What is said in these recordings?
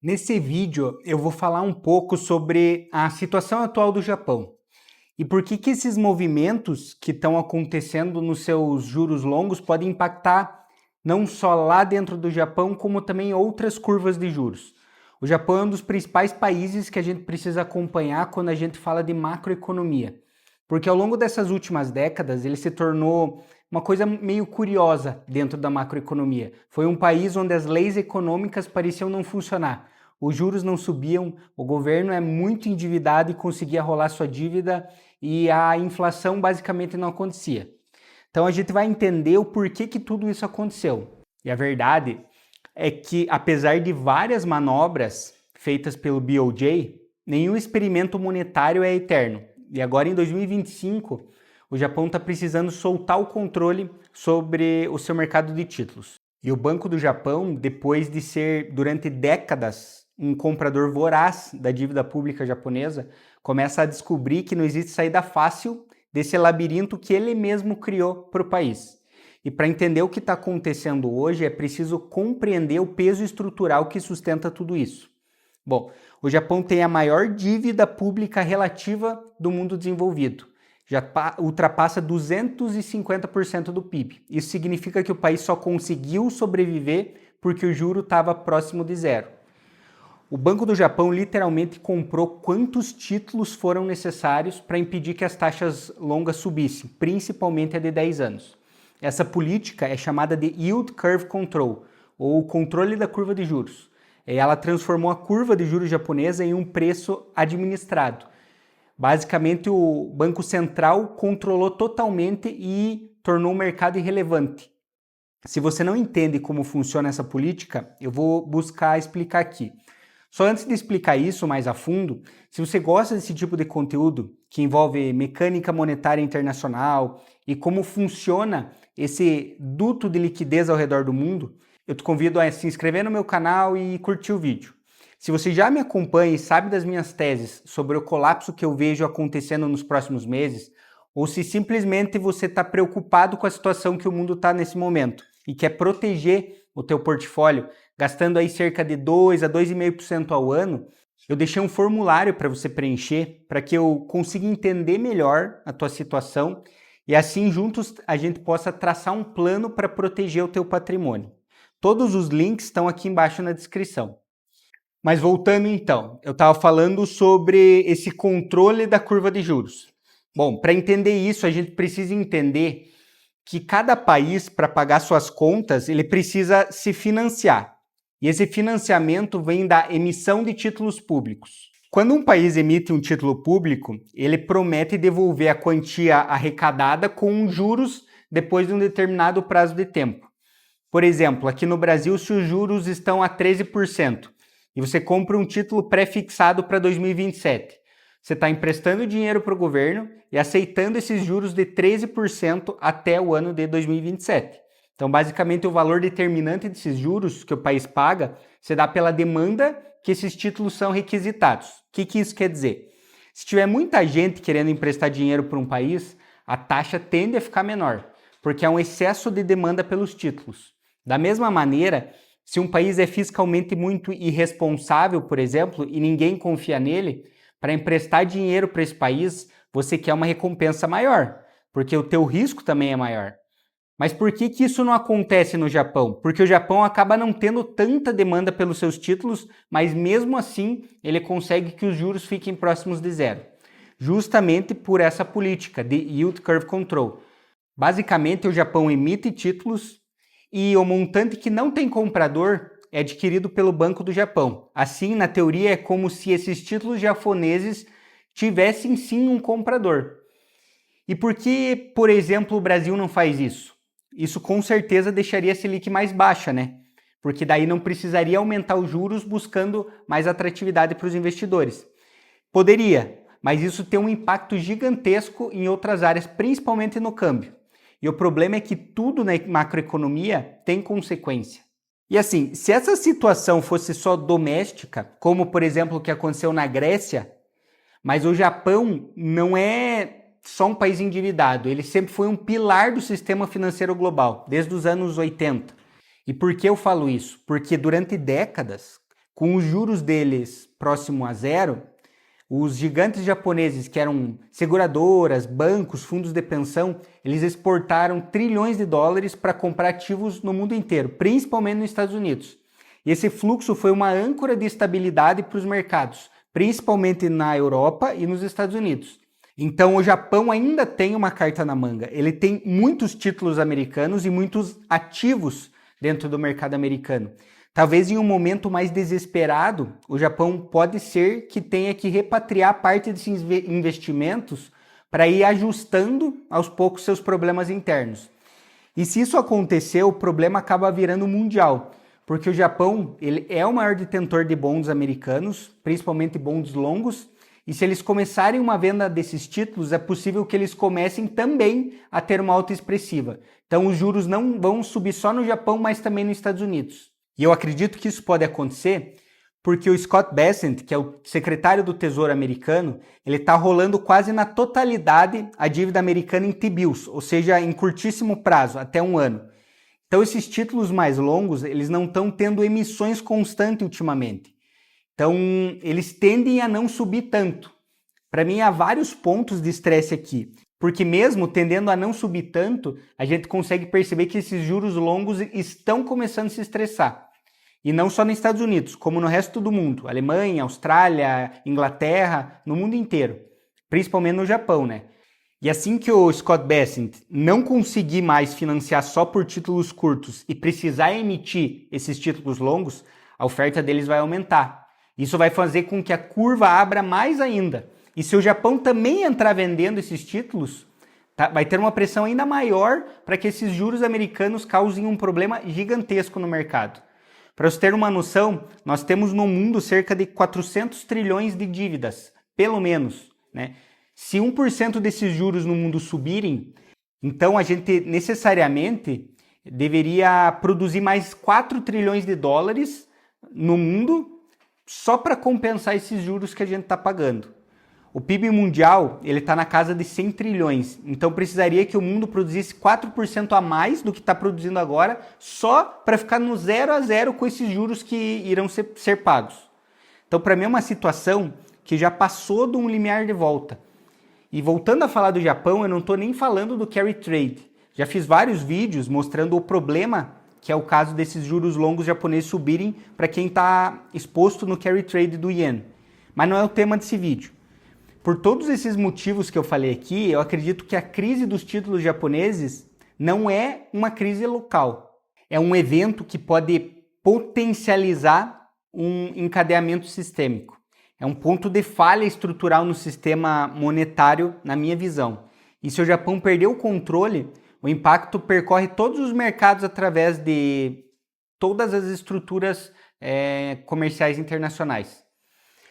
Nesse vídeo eu vou falar um pouco sobre a situação atual do Japão e por que esses movimentos que estão acontecendo nos seus juros longos podem impactar não só lá dentro do Japão, como também outras curvas de juros. O Japão é um dos principais países que a gente precisa acompanhar quando a gente fala de macroeconomia, porque ao longo dessas últimas décadas ele se tornou uma coisa meio curiosa dentro da macroeconomia. Foi um país onde as leis econômicas pareciam não funcionar. Os juros não subiam, o governo é muito endividado e conseguia rolar sua dívida e a inflação basicamente não acontecia. Então a gente vai entender o porquê que tudo isso aconteceu. E a verdade é que, apesar de várias manobras feitas pelo BOJ, nenhum experimento monetário é eterno. E agora em 2025, o Japão está precisando soltar o controle sobre o seu mercado de títulos. E o Banco do Japão, depois de ser durante décadas um comprador voraz da dívida pública japonesa, começa a descobrir que não existe saída fácil desse labirinto que ele mesmo criou para o país. E para entender o que está acontecendo hoje, é preciso compreender o peso estrutural que sustenta tudo isso. Bom, o Japão tem a maior dívida pública relativa do mundo desenvolvido. Já ultrapassa 250% do PIB. Isso significa que o país só conseguiu sobreviver porque o juro estava próximo de zero. O Banco do Japão literalmente comprou quantos títulos foram necessários para impedir que as taxas longas subissem, principalmente a de 10 anos. Essa política é chamada de Yield Curve Control, ou controle da curva de juros. Ela transformou a curva de juros japonesa em um preço administrado. Basicamente, o Banco Central controlou totalmente e tornou o mercado irrelevante. Se você não entende como funciona essa política, eu vou buscar explicar aqui. Só antes de explicar isso mais a fundo, se você gosta desse tipo de conteúdo que envolve mecânica monetária internacional e como funciona esse duto de liquidez ao redor do mundo, eu te convido a se inscrever no meu canal e curtir o vídeo. Se você já me acompanha e sabe das minhas teses sobre o colapso que eu vejo acontecendo nos próximos meses, ou se simplesmente você está preocupado com a situação que o mundo está nesse momento e quer proteger o teu portfólio, gastando aí cerca de 2 a 2,5% ao ano, eu deixei um formulário para você preencher para que eu consiga entender melhor a tua situação e assim juntos a gente possa traçar um plano para proteger o teu patrimônio. Todos os links estão aqui embaixo na descrição. Mas voltando então, eu estava falando sobre esse controle da curva de juros. Bom, para entender isso, a gente precisa entender que cada país, para pagar suas contas, ele precisa se financiar. E esse financiamento vem da emissão de títulos públicos. Quando um país emite um título público, ele promete devolver a quantia arrecadada com juros depois de um determinado prazo de tempo. Por exemplo, aqui no Brasil, se os juros estão a 13% e você compra um título pré-fixado para 2027, você está emprestando dinheiro para o governo e aceitando esses juros de 13% até o ano de 2027. Então, basicamente, o valor determinante desses juros que o país paga se dá pela demanda que esses títulos são requisitados. O que isso quer dizer? Se tiver muita gente querendo emprestar dinheiro para um país, a taxa tende a ficar menor, porque há um excesso de demanda pelos títulos. Da mesma maneira, se um país é fiscalmente muito irresponsável, por exemplo, e ninguém confia nele, para emprestar dinheiro para esse país, você quer uma recompensa maior, porque o teu risco também é maior. Mas por que isso não acontece no Japão? Porque o Japão acaba não tendo tanta demanda pelos seus títulos, mas mesmo assim ele consegue que os juros fiquem próximos de zero. Justamente por essa política de Yield Curve Control. Basicamente, o Japão emite títulos e o montante que não tem comprador é adquirido pelo Banco do Japão. Assim, na teoria, é como se esses títulos japoneses tivessem sim um comprador. E por que, por exemplo, o Brasil não faz isso? Isso com certeza deixaria a Selic mais baixa, né? Porque daí não precisaria aumentar os juros buscando mais atratividade para os investidores. Poderia, mas isso tem um impacto gigantesco em outras áreas, principalmente no câmbio. E o problema é que tudo na macroeconomia tem consequência. E assim, se essa situação fosse só doméstica, como por exemplo o que aconteceu na Grécia, mas o Japão não é só um país endividado, ele sempre foi um pilar do sistema financeiro global, desde os anos 80. E por que eu falo isso? Porque durante décadas, com os juros deles próximo a zero, os gigantes japoneses, que eram seguradoras, bancos, fundos de pensão, eles exportaram trilhões de dólares para comprar ativos no mundo inteiro, principalmente nos Estados Unidos. E esse fluxo foi uma âncora de estabilidade para os mercados, principalmente na Europa e nos Estados Unidos. Então o Japão ainda tem uma carta na manga. Ele tem muitos títulos americanos e muitos ativos dentro do mercado americano. Talvez em um momento mais desesperado, o Japão pode ser que tenha que repatriar parte desses investimentos para ir ajustando aos poucos seus problemas internos. E se isso acontecer, o problema acaba virando mundial, porque o Japão ele é o maior detentor de bonds americanos, principalmente bonds longos, e se eles começarem uma venda desses títulos, é possível que eles comecem também a ter uma alta expressiva. Então os juros não vão subir só no Japão, mas também nos Estados Unidos. E eu acredito que isso pode acontecer porque o Scott Bessent, que é o secretário do Tesouro americano, ele está rolando quase na totalidade a dívida americana em T-bills, ou seja, em curtíssimo prazo, até um ano. Então esses títulos mais longos, eles não estão tendo emissões constantes ultimamente. Então eles tendem a não subir tanto. Para mim há vários pontos de estresse aqui, porque mesmo tendendo a não subir tanto, a gente consegue perceber que esses juros longos estão começando a se estressar. E não só nos Estados Unidos, como no resto do mundo, Alemanha, Austrália, Inglaterra, no mundo inteiro, principalmente no Japão, né? E assim que o Scott Bessent não conseguir mais financiar só por títulos curtos e precisar emitir esses títulos longos, a oferta deles vai aumentar. Isso vai fazer com que a curva abra mais ainda. E se o Japão também entrar vendendo esses títulos, vai ter uma pressão ainda maior para que esses juros americanos causem um problema gigantesco no mercado. Para você ter uma noção, nós temos no mundo cerca de 400 trilhões de dívidas, pelo menos, né? Se 1% desses juros no mundo subirem, então a gente necessariamente deveria produzir mais 4 trilhões de dólares no mundo só para compensar esses juros que a gente está pagando. O PIB mundial está na casa de 100 trilhões, então precisaria que o mundo produzisse 4% a mais do que está produzindo agora, só para ficar no 0 a 0 com esses juros que irão ser pagos. Então, para mim é uma situação que já passou de um limiar de volta. E voltando a falar do Japão, eu não estou nem falando do carry trade. Já fiz vários vídeos mostrando o problema que é o caso desses juros longos japoneses subirem para quem está exposto no carry trade do ien. Mas não é o tema desse vídeo. Por todos esses motivos que eu falei aqui, eu acredito que a crise dos títulos japoneses não é uma crise local. É um evento que pode potencializar um encadeamento sistêmico. É um ponto de falha estrutural no sistema monetário, na minha visão. E se o Japão perder o controle, o impacto percorre todos os mercados através de todas as estruturas comerciais internacionais.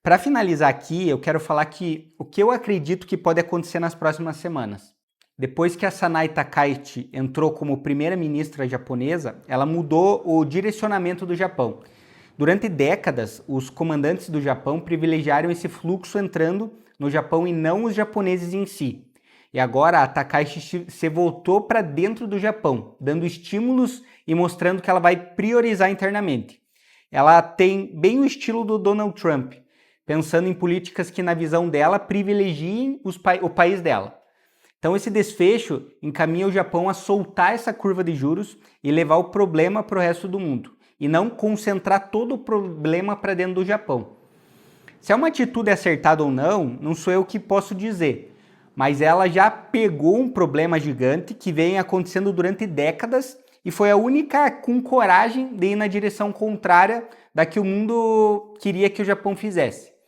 Para finalizar aqui, eu quero falar que o que eu acredito que pode acontecer nas próximas semanas. Depois que a Sanai Takaichi entrou como primeira-ministra japonesa, ela mudou o direcionamento do Japão. Durante décadas, os comandantes do Japão privilegiaram esse fluxo entrando no Japão e não os japoneses em si. E agora a Takaichi se voltou para dentro do Japão, dando estímulos e mostrando que ela vai priorizar internamente. Ela tem bem o estilo do Donald Trump, pensando em políticas que, na visão dela, privilegiem o país dela. Então, esse desfecho encaminha o Japão a soltar essa curva de juros e levar o problema para o resto do mundo, e não concentrar todo o problema para dentro do Japão. Se é uma atitude acertada ou não, não sou eu que posso dizer, mas ela já pegou um problema gigante que vem acontecendo durante décadas e foi a única com coragem de ir na direção contrária da que o mundo queria que o Japão fizesse.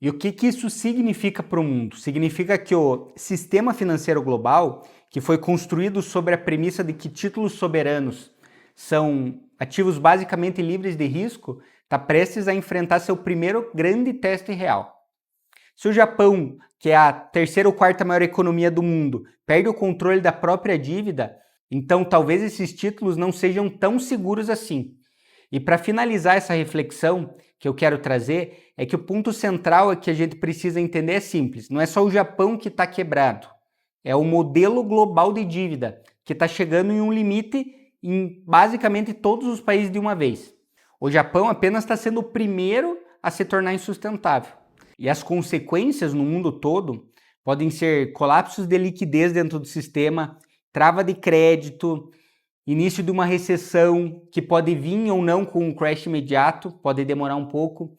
E o que isso significa para o mundo? Significa que o sistema financeiro global, que foi construído sobre a premissa de que títulos soberanos são ativos basicamente livres de risco, está prestes a enfrentar seu primeiro grande teste real. Se o Japão, que é a terceira ou quarta maior economia do mundo, perde o controle da própria dívida, então talvez esses títulos não sejam tão seguros assim. E para finalizar essa reflexão que eu quero trazer, é que o ponto central que a gente precisa entender é simples. Não é só o Japão que está quebrado. É o modelo global de dívida, que está chegando em um limite em basicamente todos os países de uma vez. O Japão apenas está sendo o primeiro a se tornar insustentável. E as consequências no mundo todo podem ser colapsos de liquidez dentro do sistema, trava de crédito, início de uma recessão que pode vir ou não com um crash imediato, pode demorar um pouco.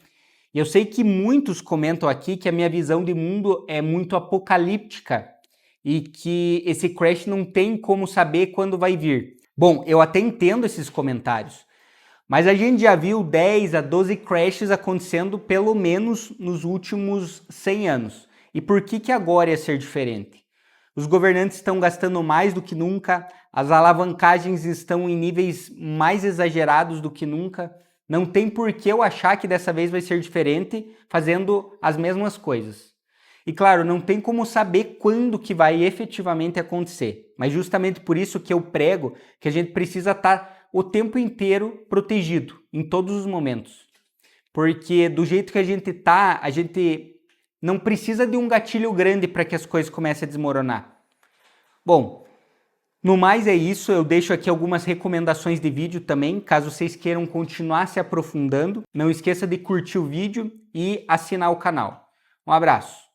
E eu sei que muitos comentam aqui que a minha visão de mundo é muito apocalíptica e que esse crash não tem como saber quando vai vir. Bom, eu até entendo esses comentários, mas a gente já viu 10 a 12 crashes acontecendo pelo menos nos últimos 100 anos. E por que agora ia ser diferente? Os governantes estão gastando mais do que nunca, as alavancagens estão em níveis mais exagerados do que nunca. Não tem por que eu achar que dessa vez vai ser diferente fazendo as mesmas coisas. E claro, não tem como saber quando que vai efetivamente acontecer. Mas justamente por isso que eu prego que a gente precisa estar o tempo inteiro protegido, em todos os momentos. Porque do jeito que a gente tá, a gente não precisa de um gatilho grande para que as coisas comecem a desmoronar. Bom, no mais é isso, eu deixo aqui algumas recomendações de vídeo também, caso vocês queiram continuar se aprofundando. Não esqueça de curtir o vídeo e assinar o canal. Um abraço!